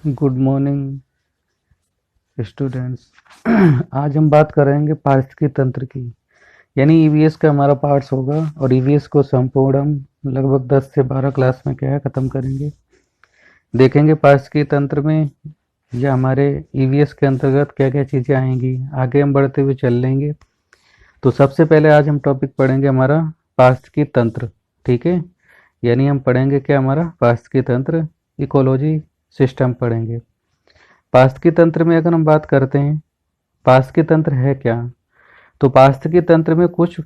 Good morning students. आज हम बात करेंगे पारिस्थितिकी तंत्र की, यानी ईवीएस का हमारा पार्ट्स होगा। और ईवीएस को संपूर्ण हम लगभग 10 से 12 क्लास में क्या है ख़त्म करेंगे। देखेंगे पारिस्थितिकी तंत्र में या हमारे ईवीएस के अंतर्गत क्या क्या चीज़ें आएंगी। आगे हम बढ़ते हुए चल लेंगे। तो सबसे पहले आज हम टॉपिक पढ़ेंगे हमारा पारिस्थितिकी तंत्र। ठीक है, यानी हम पढ़ेंगे क्या, हमारा पारिस्थितिकी तंत्र, इकोलॉजी सिस्टम पढ़ेंगे। पारिस्थितिकी तंत्र में अगर हम बात करते हैं, पारिस्थितिकी तंत्र है क्या, तो पारिस्थितिकी तंत्र में कुछ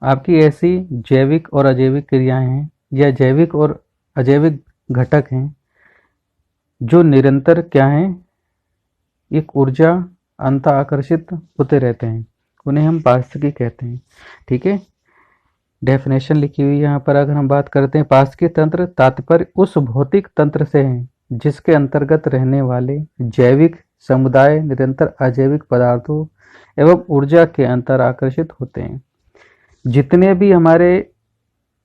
आपकी ऐसी जैविक और अजैविक क्रियाएं हैं या जैविक और अजैविक घटक हैं जो निरंतर क्या हैं, एक ऊर्जा अंत आकर्षित होते रहते हैं, उन्हें हम पारिस्थितिकी कहते हैं। ठीक है, डेफिनेशन लिखी हुई यहाँ पर अगर हम बात करते हैं, पारिस्थितिकी तंत्र तात्पर्य उस भौतिक तंत्र से है जिसके अंतर्गत रहने वाले जैविक समुदाय निरंतर अजैविक पदार्थों एवं ऊर्जा के अंतर आकर्षित होते हैं। जितने भी हमारे,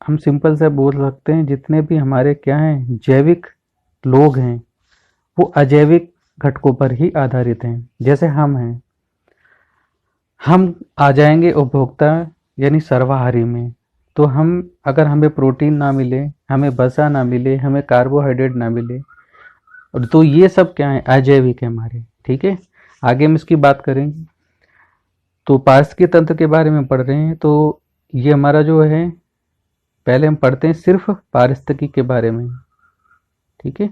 हम सिंपल से बोल सकते हैं, जितने भी हमारे क्या हैं जैविक लोग हैं वो अजैविक घटकों पर ही आधारित हैं। जैसे हम हैं, हम आ जाएंगे उपभोक्ता यानी सर्वाहारी में, तो हम अगर हमें प्रोटीन ना मिले, हमें वसा ना मिले, हमें कार्बोहाइड्रेट ना मिले, और तो ये सब क्या है, अजैविक है हमारे। ठीक है, आगे हम इसकी बात करेंगे। तो पारिस्थितिकी तंत्र के बारे में पढ़ रहे हैं, तो ये हमारा जो है, पहले हम पढ़ते हैं सिर्फ पारिस्थितिकी के बारे में। ठीक है,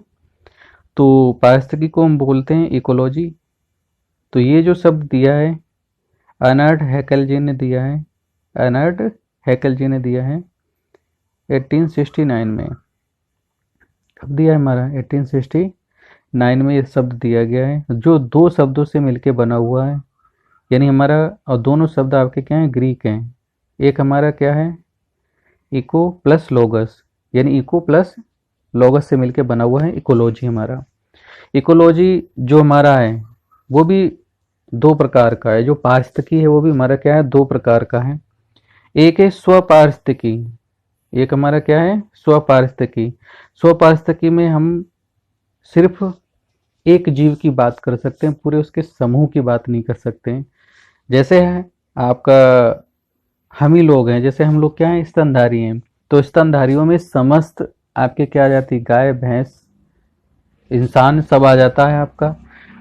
तो पारिस्थितिकी को हम बोलते हैं इकोलॉजी। तो ये जो शब्द दिया है अर्नस्ट हैकेल जी ने दिया है, अर्नस्ट हैकेल जी ने दिया है 1869 में। कब दिया है हमारा, 1869 में ये शब्द दिया गया है, जो दो शब्दों से मिलके बना हुआ है। यानी हमारा, और दोनों शब्द आपके क्या हैं, ग्रीक हैं। एक हमारा क्या है, इको प्लस लोगस, यानी इको प्लस लोगस से मिलके बना हुआ है इकोलॉजी हमारा। इकोलॉजी जो हमारा है वो भी दो प्रकार का है, जो पारिस्थितिकी है वो भी हमारा क्या है, दो प्रकार का है। एक है स्वपारिस्थितिकी, एक हमारा क्या है, स्वपारिस्थितिकी। स्वपारिस्थितिकी में हम सिर्फ एक जीव की बात कर सकते हैं, पूरे उसके समूह की बात नहीं कर सकते हैं। जैसे है आपका, हम ही लोग हैं, जैसे हम लोग क्या हैं, स्तनधारी हैं, तो स्तनधारियों में समस्त आपके क्या आ जाती, गाय भैंस इंसान सब आ जाता है आपका।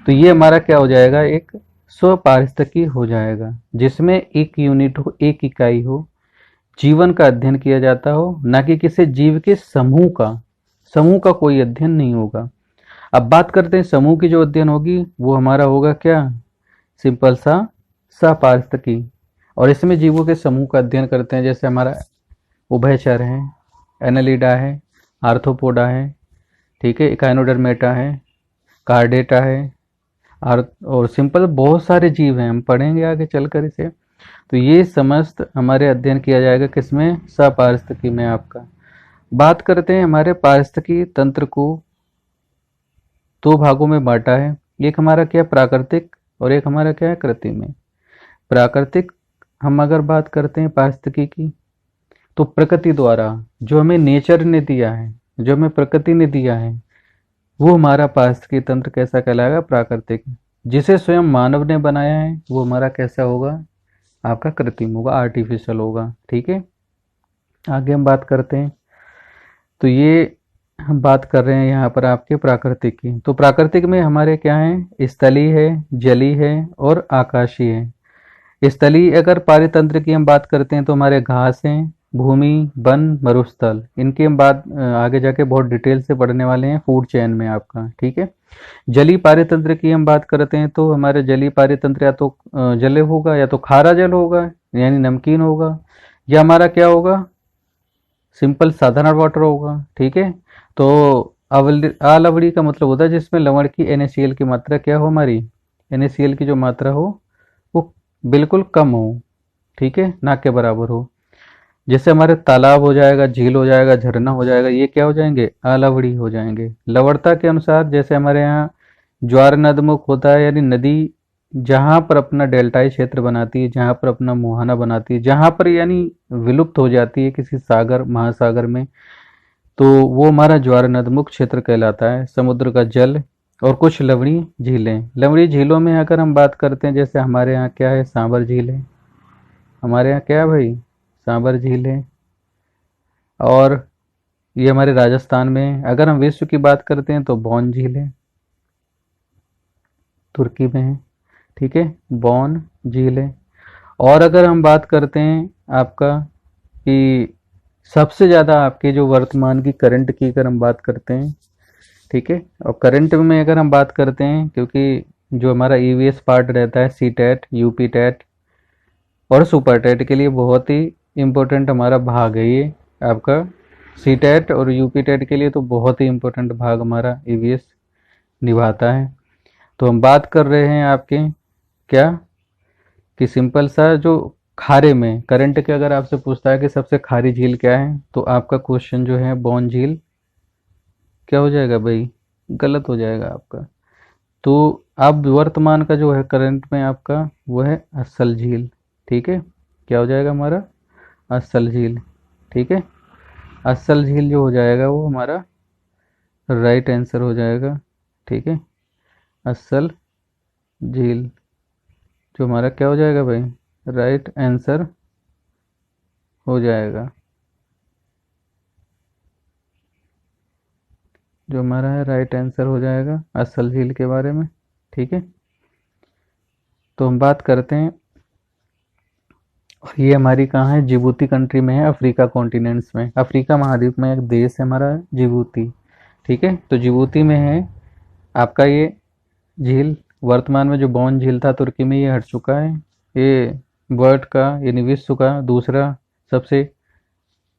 तो ये हमारा क्या हो जाएगा, एक स्वपारिस्थितिकी हो जाएगा, जिसमें एक यूनिट हो, एक इकाई हो, जीवन का अध्ययन किया जाता हो, ना कि किसी जीव के समूह का। समूह का कोई अध्ययन नहीं होगा। अब बात करते हैं समूह की जो अध्ययन होगी, वो हमारा होगा क्या, सिंपल सा सपारिस्थितिकी। और इसमें जीवों के समूह का अध्ययन करते हैं, जैसे हमारा उभयचर है, एनालिडा है, आर्थ्रोपोडा है, ठीक है, इकाइनोडर्मेटा है, कार्डेटा है, और सिंपल बहुत सारे जीव हैं, हम पढ़ेंगे आगे चलकर इसे। तो ये समस्त हमारे अध्ययन किया जाएगा किसमें, सपारिस्थितिकी में आपका। बात करते हैं हमारे पारिस्थितिकी तंत्र को दो भागों में बांटा है। एक हमारा क्या, प्राकृतिक, और एक हमारा क्या है, कृत्रिम में। प्राकृतिक, हम अगर बात करते हैं पारिस्थितिकी की, तो प्रकृति द्वारा जो हमें नेचर ने दिया है, जो हमें प्रकृति ने दिया है, वो हमारा पारिस्थितिकी तंत्र कैसा कहलाएगा, प्राकृतिक। जिसे स्वयं मानव ने बनाया है वो हमारा कैसा होगा, आपका कृत्रिम होगा, आर्टिफिशियल होगा। ठीक है, आगे हम बात करते हैं। तो ये हम बात कर रहे हैं यहाँ पर आपके प्राकृतिक की। तो प्राकृतिक में हमारे क्या है, स्थलीय है, जलीय है और आकाशीय है। स्थलीय अगर पारितंत्र की हम बात करते हैं तो हमारे घास हैं, भूमि, वन, मरुस्थल, इनकी हम बात आगे जाके बहुत डिटेल से पढ़ने वाले हैं फूड चेन में आपका। ठीक है, जलीय पारितंत्र की हम बात करते हैं तो हमारे जलीय पारितंत्र या तो जले होगा, या तो खारा जल होगा यानी नमकीन होगा, या हमारा क्या होगा, सिंपल साधारण वाटर होगा। ठीक है, तो अलवड़ी का मतलब होता है जिसमें लवण की NaCl की मात्रा क्या हो, हमारी NaCl की जो मात्रा हो वो बिल्कुल कम हो। ठीक है, ना के बराबर हो। जैसे हमारे तालाब हो जाएगा, झील हो जाएगा, झरना हो जाएगा, ये क्या हो जाएंगे, अलवड़ी हो जाएंगे। लवणता के अनुसार जैसे हमारे यहाँ ज्वार नदमुख होता है, यानी नदी जहाँ पर अपना डेल्टाई क्षेत्र बनाती है, जहाँ पर अपना मुहाना बनाती है, जहाँ पर यानी विलुप्त हो जाती है किसी सागर महासागर में, तो वो हमारा ज्वार नदमुख क्षेत्र कहलाता है। समुद्र का जल और कुछ लवणीय झीलें। लवणीय झीलों में अगर हम बात करते हैं, जैसे हमारे यहाँ क्या है, सांबर झील है। हमारे यहाँ क्या है भाई, सांबर झील है। और ये हमारे राजस्थान में है। अगर हम विश्व की बात करते हैं तो बौन झील है, तुर्की में है। ठीक है, बौन झील है। और अगर हम बात करते हैं आपका कि सबसे ज़्यादा आपके जो वर्तमान की करंट की अगर हम बात करते हैं, ठीक है, और करंट में अगर हम बात करते हैं, क्योंकि जो हमारा ईवीएस पार्ट रहता है, सी टेट, यूपी टेट और सुपर टेट के लिए बहुत ही इम्पोर्टेंट हमारा भाग है ये आपका। सी टेट और यूपी टेट के लिए तो बहुत ही इम्पोर्टेंट भाग हमारा ईवीएस निभाता है। तो हम बात कर रहे हैं आपके क्या, कि सिंपल सा जो खारे में करंट के अगर आपसे पूछता है कि सबसे खारी झील क्या है, तो आपका क्वेश्चन जो है बौन झील क्या हो जाएगा भाई, गलत हो जाएगा आपका। तो अब वर्तमान का जो है करंट में आपका वो है असल झील। ठीक है, क्या हो जाएगा हमारा, असल झील। ठीक है, असल झील जो हो जाएगा वो हमारा राइट आंसर हो जाएगा। ठीक है, असल झील जो हमारा क्या हो जाएगा भाई, राइट आंसर हो जाएगा। जो हमारा है राइट आंसर हो जाएगा असल झील के बारे में। ठीक है, तो हम बात करते हैं, और ये हमारी कहाँ है, जिबूती कंट्री में है, अफ्रीका कॉन्टिनेंट्स में, अफ्रीका महाद्वीप में एक देश है हमारा जिबूती। ठीक है, तो जिबूती में है आपका ये झील। वर्तमान में जो बौन झील था तुर्की में, ये हट चुका है। ये वर्ल्ड का यानी विश्व का दूसरा सबसे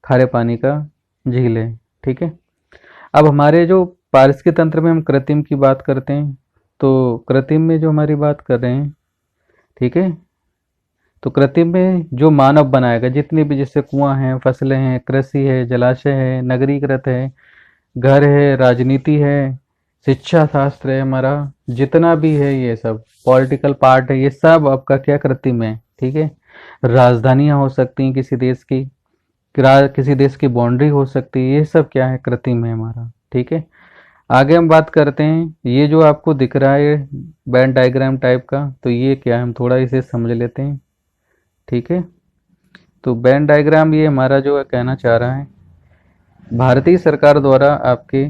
खारे पानी का झील है। ठीक है, अब हमारे जो पारिस्थितिक तंत्र में हम कृत्रिम की बात करते हैं, तो कृत्रिम में जो हमारी बात कर रहे हैं, ठीक है, तो कृत्रिम में जो मानव बनाएगा, जितने भी जैसे कुआं हैं, फसलें हैं, कृषि है, जलाशय है, नगरीकृत है, घर है, राजनीति है, शिक्षा शास्त्र है हमारा, जितना भी है ये सब पॉलिटिकल पार्ट है, ये सब आपका क्या कृत्रिम है। ठीक है, राजधानियां हो सकती हैं किसी देश की, किसी देश की बाउंड्री हो सकती है, ये सब क्या है, कृत्रिम है हमारा। ठीक है, आगे हम बात करते हैं, ये जो आपको दिख रहा है बैंड डायग्राम टाइप का, तो ये क्या है, हम थोड़ा इसे समझ लेते हैं। ठीक है, तो बैंड डायग्राम ये हमारा जो है कहना चाह रहा है, भारतीय सरकार द्वारा आपके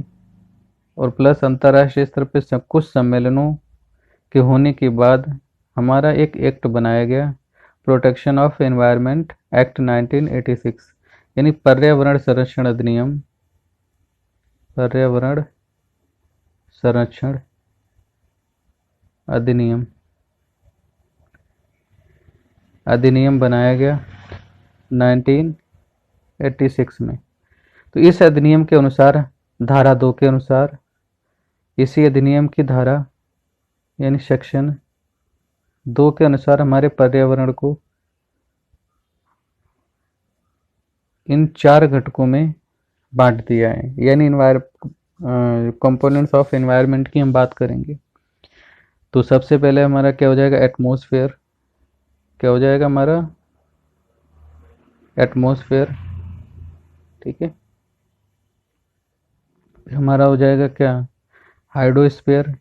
और प्लस अंतर्राष्ट्रीय स्तर पर सब कुछ सम्मेलनों के होने के बाद हमारा एक एक्ट बनाया गया, प्रोटेक्शन ऑफ एनवायरनमेंट एक्ट 1986, यानी पर्यावरण संरक्षण अधिनियम, पर्यावरण संरक्षण अधिनियम, अधिनियम बनाया गया 1986 में। तो इस अधिनियम के अनुसार, धारा 2 के अनुसार, इसी अधिनियम की धारा यानी सेक्शन 2 के अनुसार हमारे पर्यावरण को इन 4 घटकों में बांट दिया है, यानी कंपोनेंट्स ऑफ एनवायरनमेंट की हम बात करेंगे। तो सबसे पहले हमारा क्या हो जाएगा, एटमॉस्फेयर, क्या हो जाएगा हमारा, एटमॉस्फेयर। ठीक है, हमारा हो जाएगा क्या, हाइड्रोस्फीयर,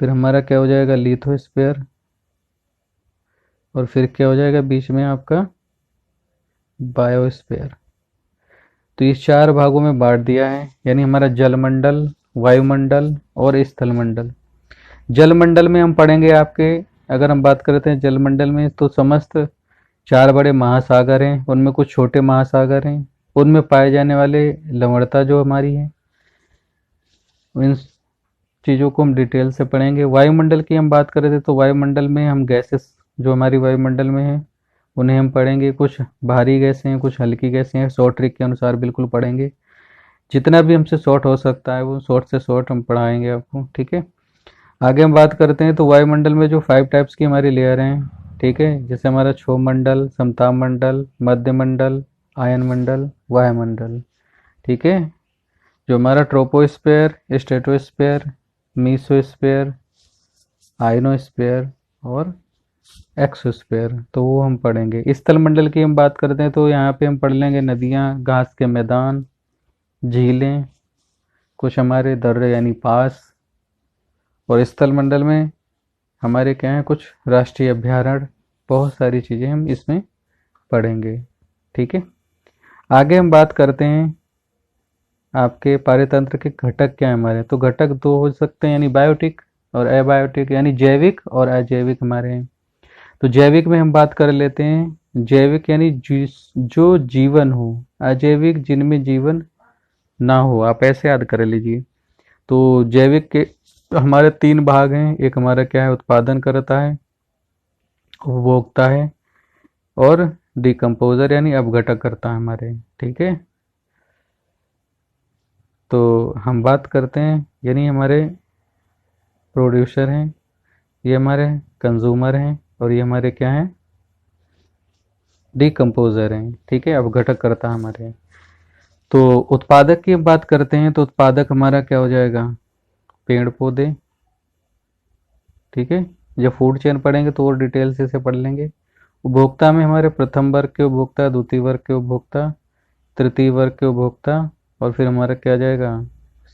फिर हमारा क्या हो जाएगा, लिथोस्फीयर, और फिर क्या हो जाएगा बीच में आपका बायोस्फीयर। तो इस 4 भागों में बांट दिया है, यानी हमारा जलमंडल, वायुमंडल और स्थलमंडल। जलमंडल में हम पढ़ेंगे आपके, अगर हम बात करते हैं जलमंडल में, तो समस्त 4 बड़े महासागर हैं, उनमें कुछ छोटे महासागर हैं, उनमें पाए जाने वाले लवणता जो हमारी है, इन चीज़ों को हम डिटेल से पढ़ेंगे। वायुमंडल की हम बात कर रहे थे, तो वायुमंडल में हम गैसेस जो हमारी वायुमंडल में है उन्हें हम पढ़ेंगे, कुछ भारी गैसें हैं, कुछ हल्की गैसें हैं, शॉर्ट ट्रिक के अनुसार बिल्कुल पढ़ेंगे। जितना भी हमसे शॉर्ट हो सकता है वो शॉर्ट से शॉर्ट हम पढ़ाएंगे आपको। ठीक है, आगे हम बात करते हैं, तो वायुमंडल में जो 5 टाइप्स की हमारी लेयर हैं, ठीक है, जैसे हमारा क्षोभ मंडल, समताप मंडल, मध्य मंडल, आयन मंडल, वायुमंडल। ठीक है, जो हमारा ट्रोपोस्फेयर, स्ट्रेटोस्फेयर, मीसोस्फेयर, आयनोस्फेयर और एक्सोस्फेयर, तो वो हम पढ़ेंगे। स्थल मंडल की हम बात करते हैं, तो यहाँ पे हम पढ़ लेंगे नदियाँ, घास के मैदान, झीलें, कुछ हमारे दर्रे यानी पास, और स्थल मंडल में हमारे क्या है, कुछ राष्ट्रीय अभ्यारण्य, बहुत सारी चीज़ें हम इसमें पढ़ेंगे। ठीक है, आगे हम बात करते हैं आपके पारतंत्र के घटक क्या है हमारे। तो घटक दो हो सकते हैं, यानी बायोटिक और अबायोटिक, यानी जैविक और अजैविक हमारे हैं। तो जैविक में हम बात कर लेते हैं, जैविक यानी जो जीवन हो, अजैविक जिनमें जीवन ना हो, आप ऐसे याद कर लीजिए। तो जैविक के हमारे तीन भाग हैं, एक हमारा क्या है, उत्पादन करता है, उपभोक्ता है, और डिकम्पोजर यानी अपघटक करता है हमारे। ठीक है, तो हम बात करते हैं, यानी हमारे प्रोड्यूसर हैं, ये हमारे कंज्यूमर हैं, और ये हमारे क्या हैं, डिकम्पोजर हैं। ठीक है, अपघटक करता है हमारे। तो उत्पादक की हम बात करते हैं, तो उत्पादक हमारा क्या हो जाएगा, पेड़ पौधे। ठीक है, जब फूड चेन पढ़ेंगे तो और डिटेल से इसे पढ़ लेंगे। उपभोक्ता में हमारे प्रथम वर्ग के उपभोक्ता, द्वितीय वर्ग के उपभोक्ता, तृतीय वर्ग के उपभोक्ता, और फिर हमारा क्या जाएगा,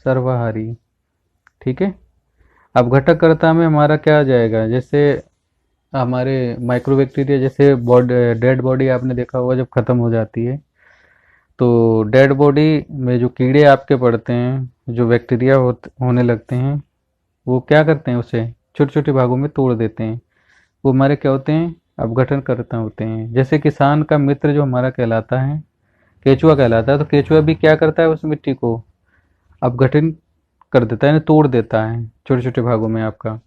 सर्वाहारी। ठीक है, अब घटककर्ता में हमारा क्या आ जाएगा, जैसे हमारे माइक्रोबैक्टीरिया, जैसे डेड बॉडी आपने देखा होगा जब खत्म हो जाती है, तो डेड बॉडी में जो कीड़े आपके पड़ते हैं, जो बैक्टीरिया होने लगते हैं, वो क्या करते हैं, उसे छोटे छोटे भागों में तोड़ देते हैं। वो हमारे क्या होते हैं, अपघटनकर्ता होते हैं। जैसे किसान का मित्र जो हमारा कहलाता है, केचुआ कहलाता है, तो केचुआ भी क्या करता है, उस मिट्टी को अपघटन कर देता है, यानी तोड़ देता है छोटे छोटे भागों में आपका,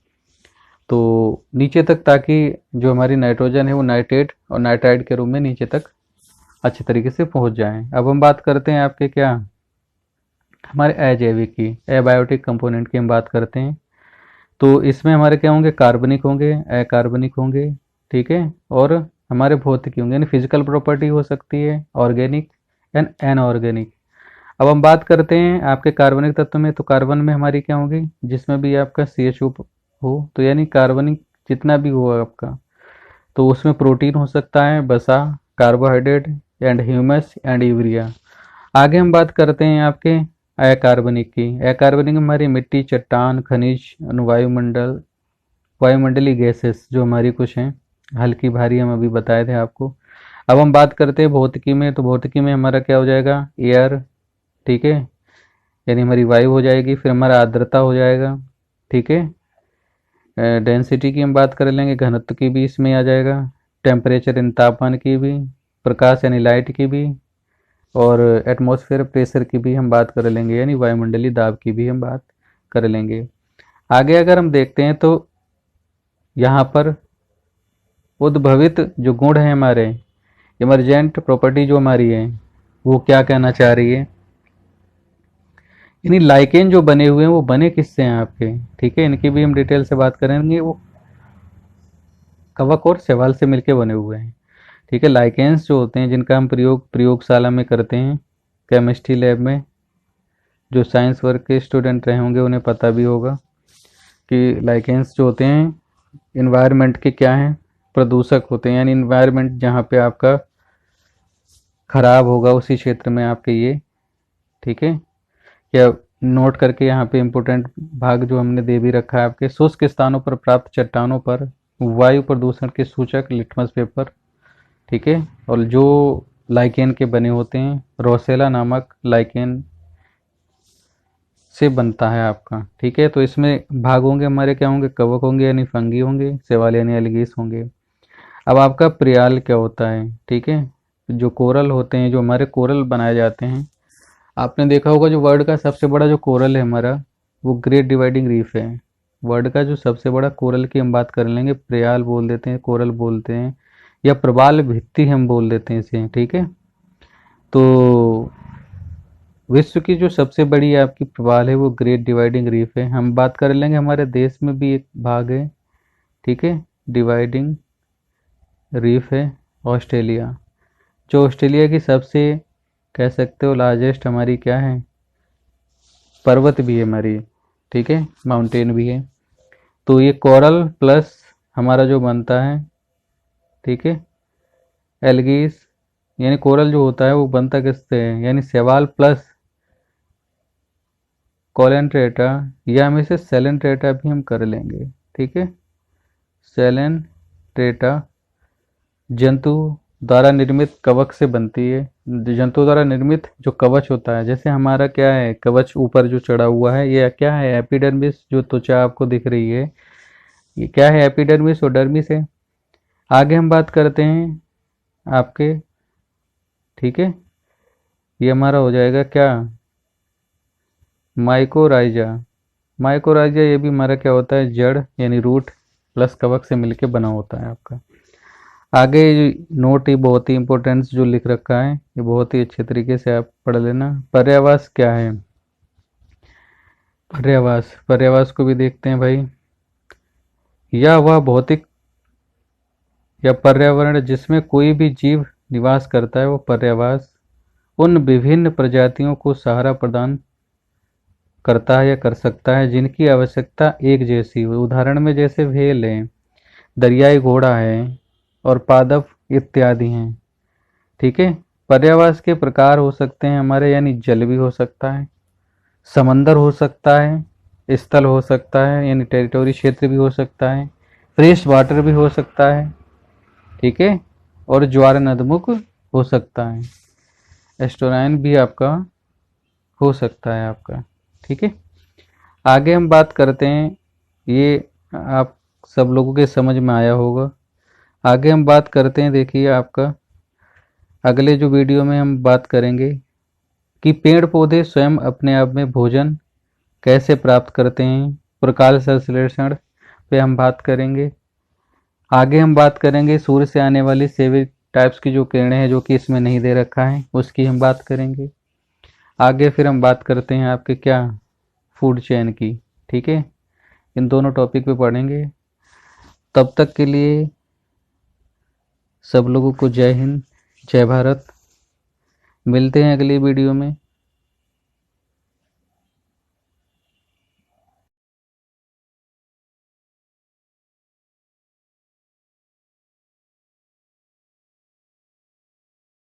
तो नीचे तक, ताकि जो हमारी नाइट्रोजन है वो नाइट्रेट और नाइट्राइड के रूप में नीचे तक अच्छे तरीके से पहुंच जाए। अब हम बात करते हैं आपके क्या, हमारे अजैविक की, एबायोटिक कंपोनेंट की हम बात करते हैं। तो इसमें हमारे क्या होंगे, कार्बनिक होंगे, अकार्बनिक होंगे। ठीक है, और हमारे भौतिक होंगे, यानी फिजिकल प्रॉपर्टी हो सकती है, ऑर्गेनिक एंड अनऑर्गेनिक। अब हम बात करते हैं आपके कार्बनिक तत्व में, तो कार्बन में हमारी क्या होगी, जिसमें भी आपका CHO हो, तो यानी कार्बनिक जितना भी हो आपका, तो उसमें प्रोटीन हो सकता है, वसा, carbohydrate and humus and urea. आगे हम बात करते हैं आपके अकार्बनिक की। अकार्बनिक हमारी मिट्टी, चट्टान, खनिज, वायुमंडल, वायुमंडलीय गैसेस जो हमारी कुछ हैं, हल्की भारी, हम अभी बताए थे आपको। अब हम बात करते हैं भौतिकी में, तो भौतिकी में हमारा क्या हो जाएगा, एयर। ठीक है, यानी हमारी वायु हो जाएगी, फिर हमारा आर्द्रता हो जाएगा। ठीक है, डेंसिटी की हम बात कर लेंगे, घनत्व की भी इसमें आ जाएगा, टेम्परेचर यानी तापमान की भी, प्रकाश यानी लाइट की भी, और एटमॉस्फेयर प्रेशर की भी हम बात कर लेंगे, यानी वायुमंडलीय दाब की भी हम बात कर लेंगे। आगे अगर हम देखते हैं तो यहाँ पर उद्भवित जो गुण हैं हमारे, इमरजेंट प्रॉपर्टी जो हमारी है, वो क्या कहना चाह रही है, यानी लाइकेन जो बने हुए हैं वो बने किससे हैं आपके। ठीक है, इनकी भी हम डिटेल से बात करेंगे। वो कवक और शैवाल से मिलके बने हुए हैं। ठीक है, लाइकेन्स जो होते हैं, जिनका हम प्रयोग प्रयोगशाला में करते हैं, केमिस्ट्री लैब में, जो साइंस वर्ग के स्टूडेंट रहे होंगे उन्हें पता भी होगा कि लाइकेन्स जो होते हैं इन्वायरमेंट के क्या हैं, प्रदूषक होते हैं, यानी इन्वायरमेंट जहाँ पे आपका खराब होगा उसी क्षेत्र में आपके ये। ठीक है, या नोट करके यहाँ पे इम्पोर्टेंट भाग जो हमने दे भी रखा है आपके, शुष्क स्थानों पर प्राप्त चट्टानों पर वायु प्रदूषण के सूचक लिटमस पेपर। ठीक है, और जो लाइकेन के बने होते हैं, रोसेला नामक लाइकेन से बनता है आपका। ठीक है, तो इसमें भाग होंगे हमारे क्या होंगे, कवक होंगे यानी फंगी होंगे, शैवाल यानी एल्गीस होंगे। अब आपका प्रियाल क्या होता है। ठीक है, जो कोरल होते हैं, जो हमारे कोरल बनाए जाते हैं, आपने देखा होगा जो वर्ल्ड का सबसे बड़ा जो कोरल है हमारा, वो ग्रेट डिवाइडिंग रीफ है। वर्ल्ड का जो सबसे बड़ा कोरल की हम बात कर लेंगे, प्रियाल बोल देते हैं, कोरल बोलते हैं, या प्रवाल भित्ति हम बोल देते हैं इसे। ठीक है, तो विश्व की जो सबसे बड़ी आपकी प्रवाल है वो ग्रेट डिवाइडिंग रीफ है। हम बात कर लेंगे हमारे देश में भी एक भाग है। ठीक है, डिवाइडिंग रीफ है ऑस्ट्रेलिया, जो ऑस्ट्रेलिया की सबसे, कह सकते हो, लार्जेस्ट हमारी क्या है, पर्वत भी है हमारी। ठीक है, माउंटेन भी है। तो ये कोरल प्लस हमारा जो बनता है, ठीक है, एल्गीस, यानी कोरल जो होता है वो बनता किससे है, यानी शैवाल प्लस कोलेंट्रेटा, या हम इसे सेलेंट्रेटा भी हम कर लेंगे। ठीक है, सेलेंट्रेटा जंतु द्वारा निर्मित कवच से बनती है। जंतु द्वारा निर्मित जो कवच होता है, जैसे हमारा क्या है, कवच ऊपर जो चढ़ा हुआ है, ये क्या है, एपिडर्मिस, जो त्वचा आपको दिख रही है, ये क्या है, एपिडर्मिस और डर्मिस है। आगे हम बात करते हैं आपके, ठीक है, ये हमारा हो जाएगा क्या, माइकोराइजा। माइकोराइजा ये भी हमारा क्या होता है, जड़ यानी रूट प्लस कवक से मिलके बना होता है आपका। आगे नोट ही बहुत ही इंपॉर्टेंट जो लिख रखा है, ये बहुत ही अच्छे तरीके से आप पढ़ लेना। पर्यावास क्या है, पर्यावास, पर्यावास को भी देखते हैं भाई। या वह भौतिक या पर्यावरण जिसमें कोई भी जीव निवास करता है, वो पर्यावास उन विभिन्न प्रजातियों को सहारा प्रदान करता है या कर सकता है जिनकी आवश्यकता एक जैसी हो। उदाहरण में जैसे व्हेल है, दरियाई घोड़ा है और पादप इत्यादि हैं। ठीक है, पर्यावास के प्रकार हो सकते हैं हमारे, यानी जल भी हो सकता है, समंदर हो सकता है, स्थल हो सकता है यानी टेरिटोरी क्षेत्र भी हो सकता है, फ्रेश वाटर भी हो सकता है। ठीक है, और ज्वार नदमुख हो सकता है, एस्टोराइन भी आपका हो सकता है आपका। ठीक है, आगे हम बात करते हैं, ये आप सब लोगों के समझ में आया होगा। आगे हम बात करते हैं, देखिए आपका अगले जो वीडियो में हम बात करेंगे कि पेड़ पौधे स्वयं अपने आप में भोजन कैसे प्राप्त करते हैं, प्रकाश संश्लेषण पे हम बात करेंगे। आगे हम बात करेंगे सूर्य से आने वाली सेवन टाइप्स की जो किरणें हैं, जो कि इसमें नहीं दे रखा है, उसकी हम बात करेंगे। आगे फिर हम बात करते हैं आपके क्या, फूड चेन की। ठीक है, इन दोनों टॉपिक पे पढ़ेंगे। तब तक के लिए सब लोगों को जय हिंद, जय भारत। मिलते हैं अगली वीडियो में।